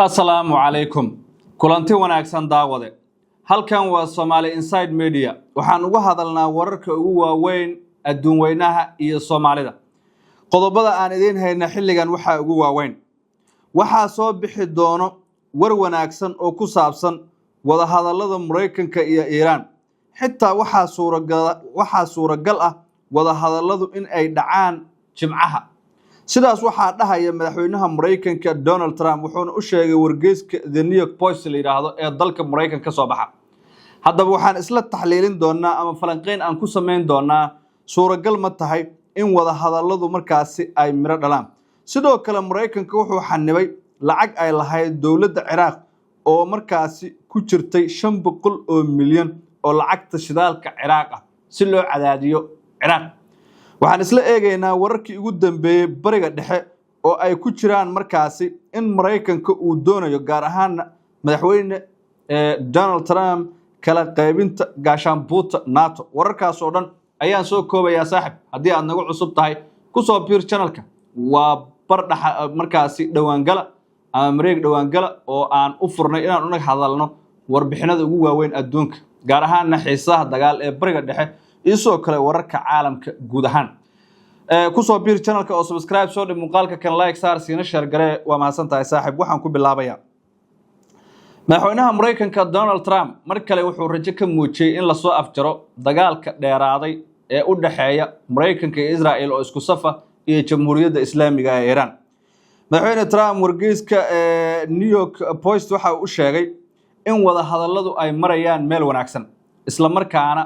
Assalamu alaikum. Kulanti wanaagsan daawade. Halkan waa Somali Inside Media. Waxaan uga hadalnaa wararka ugu waaweyn adduun weynaha iyo Soomaalida. Qodobada aan idin hayna xilligan waxa ugu waaweyn. Waxa soo bixi doono war wanaagsan oo ku saabsan wada hadallada Mareykanka iyo Iran. Xitaa waxa suuragal ah wada hadalladu in ay dhacaan Jimcaha. sidaas waxaa dhahaya madaxweynaha Mareykanka Donald Trump wuxuuna u sheegay wargeyska The New York Post la yiraahdo ee dalka Mareykanka soo baxa. Haddaba waxaan isla taxliilin doonaa ama falanqeyn aan ku sameyn doonaa suuragal ma tahay in wada hadalladu markaasi ay miro dhalaan. Sidoo kale Mareykanka wuxuu xanibay lacag ay lahayd dawladda Ciraaq oo markaasi ku jirtay 500 oo milyan oo lacagta shidaalka Ciraaq ah si loo cadaadiyo Ciraaq. waxaan isla eegaynaa wararkii ugu dambeeyay bariga dhexe oo ay ku jiraan markaasi in Mareykanka uu doonayo gaar ahaan madaxweyne Donald Trump kala qaybinta gaashaanbuurta NATO. wararkaas oo dhan ayaan soo koobayaa saaxib. haddii aad nagu cusub tahay ku soo biir channelka. waa bardhaxa markaasi dhawaangala ama mareeg dhawaangala oo aan u furnay inaan unaga hadalno warbixinada ugu waaweyn adduunka gaar ahaan xiisaha dagaal ee bariga dhexe isoo kale wararka caalamka guud ahaan ku soo biir channelka oo subscribe soo dhig muuqaalka kan like saar siina share gare waa mahadsantahay saaxiib. waxaan ku bilaabayaa madaxweynaha Mareykanka Donald Trump mar kale wuxuu rajo ka muujiyay in la soo afjaro dagaalka dheeraaday ee u dhaxeeya Mareykanka iyo Israel oo isku safa iyo Jamhuuriyadda Islaamiga ee Iran. madaxweyne Trump wargeyska New York Post waxa uu sheegay in wada hadalladu ay marayaan meel wanaagsan isla markaana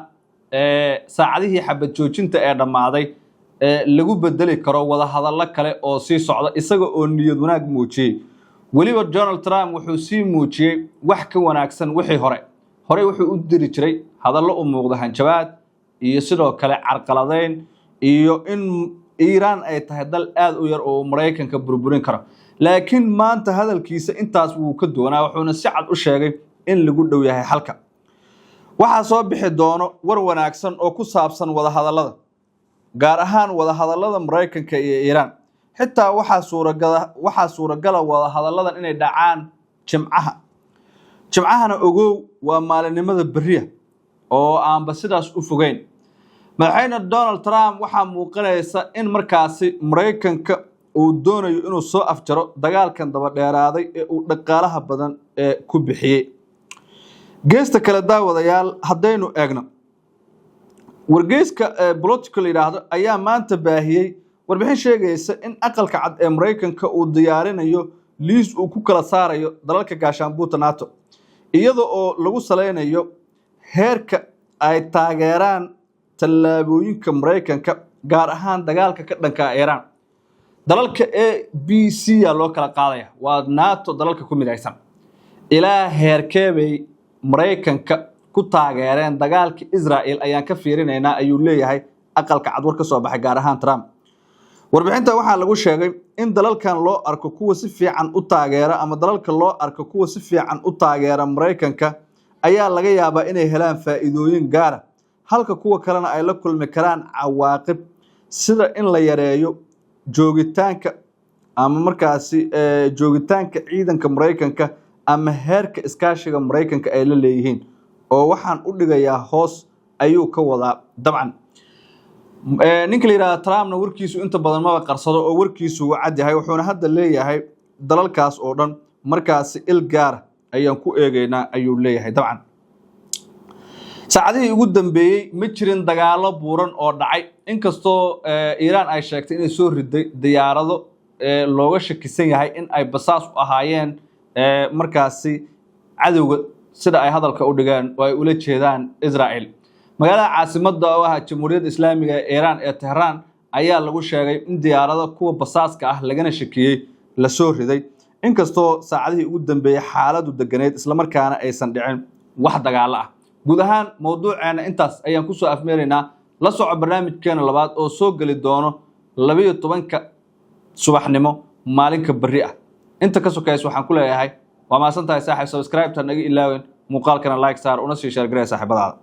saacadihii xabad joojinta ee dhamaaday lagu bedeli karo wada hadallo kale oo sii socda isaga oo niyad wanaag muujiyay. waliba Donald Trump wuxuu sii muujiyay wax ka wanaagsan wixii hore wuxuu u diri jiray hadallo u muuqda hanjabaad iyo sidoo kale carqaladeyn iyo in Iran ay tahay dal aad u yar oo Mareykanka burburin karo. laakiin maanta hadalkiisa intaas wuu ka doonaa wuxuuna si cad u sheegay in lagu dhow yahay halka. waxaa soo bixi doono war wanaagsan oo ku saabsan wada hadallada gaar ahaan wada hadallada Mareykanka iyo Iran. xitaa waxaa suuragala wada hadalladan inay dhacaan Jimcahana ogow waa maalinimada bariya oo aanba sidaas u fogeyn. madaxweyne Donald Trump waxaa muuqanaysa in markaasi Mareykanka uu doonayo inuu soo afjaro dagaalkan daba dheeraaday ee uu dhaqaalaha badan ku bixiyay. geesta kale daawadayaal haddaynu eegno wargeyska political yiraahdo ayaa maanta baahiyay warbixin sheegaysa in aqalka cad ee Mareykanka uu diyaarinayo liis uu ku kala saarayo dalalka gaashaanbuurta NATO iyada oo lagu saleynayo heerka ay taageeraan tallaabooyinka Mareykanka gaar ahaan dagaalka ka dhanka Iran. dalalka ABC loo kala qaadaya waa NATO dalalka ku midaysan ilaa heerkeebay Mareykanka ku taageereen dagaalka Israel ayaan ka fiirinaynaa ayuu leeyahay aqalka cad war ka soo baxay gaar ahaan Trump. warbixinta waxaa lagu sheegay in dalalkan loo arko kuwa si fiican u taageera ama dalalka loo arko kuwa si fiican u taageera Mareykanka ayaa laga yaabaa inay helaan faa'iidooyin gaar ah halka kuwa kalena ay la kulmi karaan cawaaqib sida in la yareeyo joogitaanka ama markaasi joogitaanka ciidanka Mareykanka ama heerka iskaashiga Mareykanka ay la leeyihiin oo waxaan u dhigayaa hoos ayuu ka wadaa dabcan. ninka la yiraahdo Trumpna warkiisu inta badan ma qarsado oo warkiisu uu cad yahay wuxuuna hadda leeyahay dalalkaas oo dhan markaasi il gaar ayaan ku eegaynaa ayuu leeyahay dabcan. saacadihii ugu dambeeyay ma jirin dagaalo buuran oo dhacay inkastoo Iran ay sheegtay inay soo riday diyaarado looga shakisan yahay in ay basaas u ahaayeen markaasi cadawga sida ay hadalka u dhigeen oo ay ula jeedaan Israel. magaalada caasimadda oo ah Jamhuuriyadda Islaamiga ee Iran ee Tehran ayaa lagu sheegay in diyaarado kuwa basaaska ah lagana shakiyay la soo riday inkastoo saacadihii ugu dambeeyay xaaladu deganeed isla markaana aysan dhicin wax dagaal ah. guud ahaan mowduuceena intaas ayaan ku soo afmeeraynaa. la soco barnaamijkeena labaad oo soo gali doono 12 subaxnimo maalinka bari ah. inta ka sokays waxaan ku leeyahay waa maasantahay saaxiib. subscribe ta naga ilaawin muuqaalkana like saar una sii share garee saaxiibadaada.